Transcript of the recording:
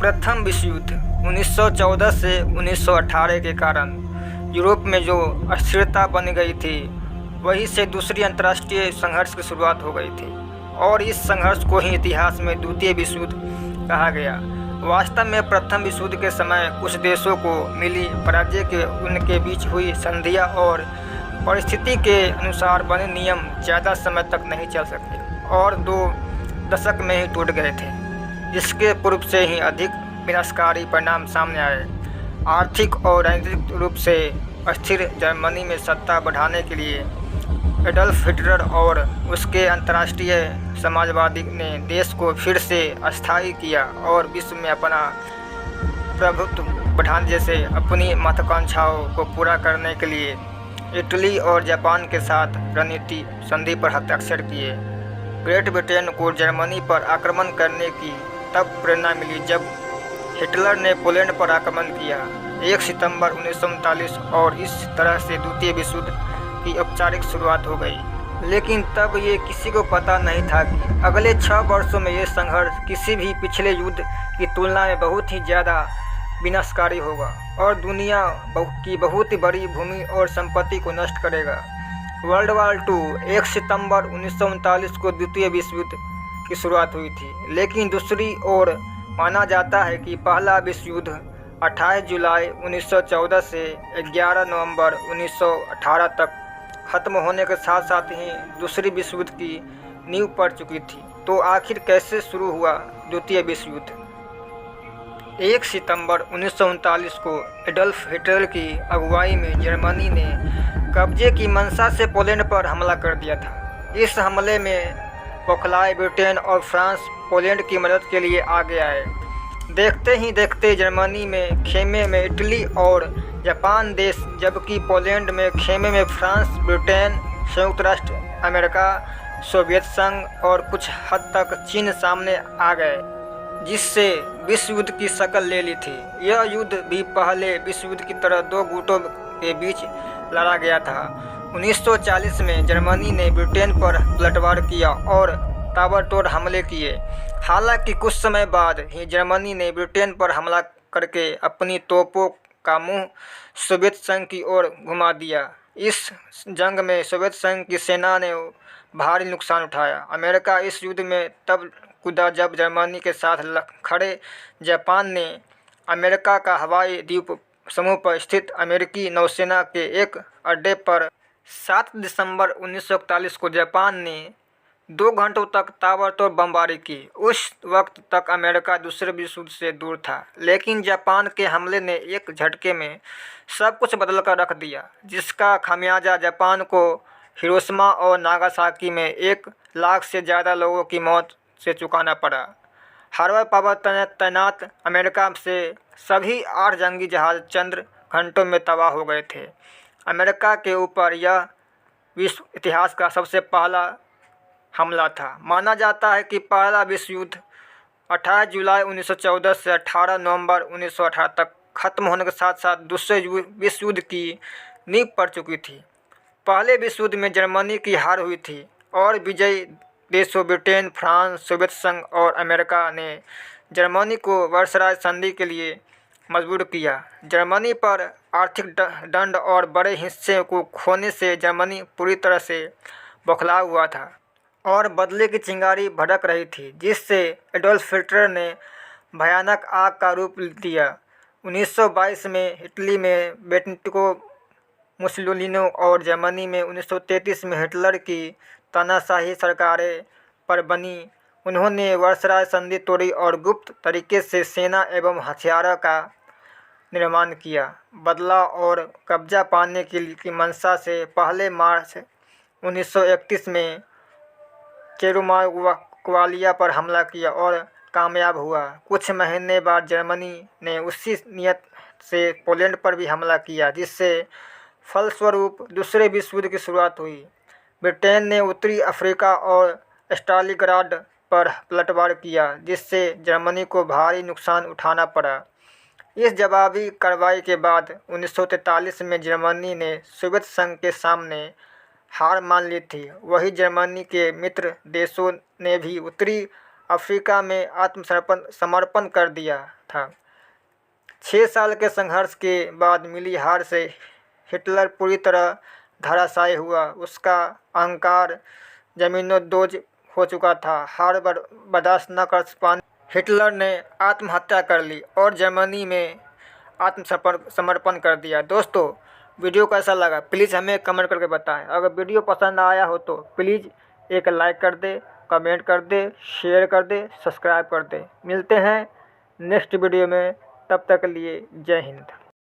प्रथम विश्व युद्ध 1914 से 1918 के कारण यूरोप में जो अस्थिरता बन गई थी, वहीं से दूसरी अंतर्राष्ट्रीय संघर्ष की शुरुआत हो गई थी और इस संघर्ष को ही इतिहास में द्वितीय विश्व युद्ध कहा गया। वास्तव में प्रथम विश्व युद्ध के समय कुछ देशों को मिली पराजय के उनके बीच हुई संधियां और परिस्थिति के अनुसार बने नियम ज़्यादा समय तक नहीं चल सके और 2 दशक में ही टूट गए थे, जिसके पूर्व से ही अधिक विनाशकारी परिणाम सामने आए। आर्थिक और राजनीतिक रूप से अस्थिर जर्मनी में सत्ता बढ़ाने के लिए एडल्फ हिटलर और उसके अंतर्राष्ट्रीय समाजवादी ने देश को फिर से अस्थायी किया और विश्व में अपना प्रभुत्व बढ़ाने जैसे अपनी महत्वाकांक्षाओं को पूरा करने के लिए इटली और जापान के साथ रणनीति संधि पर हस्ताक्षर किए। ग्रेट ब्रिटेन को जर्मनी पर आक्रमण करने की तब प्रेरणा मिली जब हिटलर ने पोलैंड पर आक्रमण किया 1 सितंबर 1939 और इस तरह से द्वितीय विश्व युद्ध की औपचारिक शुरुआत हो गई। लेकिन तब ये किसी को पता नहीं था कि अगले 6 वर्षों में ये संघर्ष किसी भी पिछले युद्ध की तुलना में बहुत ही ज़्यादा विनाशकारी होगा और दुनिया की बहुत ही बड़ी भूमि और संपत्ति को नष्ट करेगा। वर्ल्ड वार 2 1 सितंबर 1939 को द्वितीय विश्व युद्ध की शुरुआत हुई थी, लेकिन दूसरी ओर माना जाता है कि पहला विश्व युद्ध 28 जुलाई 1914 से 11 नवंबर 1918 तक खत्म होने के साथ साथ ही दूसरी विश्व युद्ध की नींव पड़ चुकी थी। तो आखिर कैसे शुरू हुआ द्वितीय विश्व युद्ध? 1 सितंबर 1939 को एडल्फ हिटलर की अगुवाई में जर्मनी ने कब्जे की मंशा से पोलैंड पर हमला कर दिया था। इस हमले में बौखलाए ब्रिटेन और फ्रांस पोलैंड की मदद के लिए आगे आए। देखते ही देखते जर्मनी में खेमे में इटली और जापान देश, जबकि पोलैंड में खेमे में फ्रांस, ब्रिटेन, संयुक्त राष्ट्र अमेरिका, सोवियत संघ और कुछ हद तक चीन सामने आ गए, जिससे विश्व युद्ध की शक्ल ले ली थी। यह युद्ध भी पहले विश्व युद्ध की तरह 2 गुटों के बीच लड़ा गया था। 1940 में जर्मनी ने ब्रिटेन पर पलटवार किया और ताबड़तोड़ हमले किए। हालांकि कुछ समय बाद ही जर्मनी ने ब्रिटेन पर हमला करके अपनी तोपों का मुंह सोवियत संघ की ओर घुमा दिया। इस जंग में सोवियत संघ की सेना ने भारी नुकसान उठाया। अमेरिका इस युद्ध में तब कूदा जब जर्मनी के साथ खड़े जापान ने अमेरिका का हवाई द्वीप समूह पर स्थित अमेरिकी नौसेना के एक अड्डे पर 7 दिसंबर 1941 को जापान ने 2 घंटों तक ताबड़तोड़ बमबारी की। उस वक्त तक अमेरिका दूसरे विश्व युद्ध से दूर था, लेकिन जापान के हमले ने एक झटके में सब कुछ बदल कर रख दिया, जिसका खामियाजा जापान को हिरोशिमा और नागासाकी में 1 लाख से ज़्यादा लोगों की मौत से चुकाना पड़ा। हार्बर पावर तैनात अमेरिका से सभी 8 जंगी जहाज चंद घंटों में तबाह हो गए थे। अमेरिका के ऊपर यह विश्व इतिहास का सबसे पहला हमला था। माना जाता है कि पहला विश्व युद्ध 28 जुलाई 1914 से 18 नवंबर 1918 तक खत्म होने के साथ साथ दूसरे विश्व युद्ध की नींव पड़ चुकी थी। पहले विश्व युद्ध में जर्मनी की हार हुई थी और विजयी देशों ब्रिटेन, फ्रांस, सोवियत संघ और अमेरिका ने जर्मनी को वर्सराय संधि के लिए मजबूर किया। जर्मनी पर आर्थिक दंड और बड़े हिस्से को खोने से जर्मनी पूरी तरह से बौखला हुआ था और बदले की चिंगारी भड़क रही थी, जिससे एडोल्फ हिटलर ने भयानक आग का रूप दिया। 1922 में इटली में बेनिटो मुसोलिनी और जर्मनी में 1933 में हिटलर की तानाशाही सरकारें पर बनी। उन्होंने वर्सराय संधि तोड़ी और गुप्त तरीके से सेना एवं हथियारों का निर्माण किया। बदला और कब्जा पाने की मंशा से पहले मार्च 1931 में चेरोमाक्वालिया पर हमला किया और कामयाब हुआ। कुछ महीने बाद जर्मनी ने उसी नीयत से पोलैंड पर भी हमला किया, जिससे फलस्वरूप दूसरे विश्व युद्ध की शुरुआत हुई। ब्रिटेन ने उत्तरी अफ्रीका और स्टालिनग्राड पर पलटवार किया, जिससे जर्मनी को भारी नुकसान उठाना पड़ा। इस जवाबी कार्रवाई के बाद 1943 में जर्मनी ने सोवियत संघ के सामने हार मान ली थी। वही जर्मनी के मित्र देशों ने भी उत्तरी अफ्रीका में आत्मसमर्पण कर दिया था। 6 साल के संघर्ष के बाद मिली हार से हिटलर पूरी तरह धराशायी हुआ। उसका अहंकार ज़मींदोज़ हो चुका था। हार बर्दाश्त न कर पाने हिटलर ने आत्महत्या कर ली और जर्मनी में आत्मसमर्पण कर दिया। दोस्तों, वीडियो कैसा लगा प्लीज़ हमें कमेंट करके बताएं। अगर वीडियो पसंद आया हो तो प्लीज़ एक लाइक कर दे, कमेंट कर दे, शेयर कर दे, सब्सक्राइब कर दे। मिलते हैं नेक्स्ट वीडियो में, तब तक के लिए जय हिंद।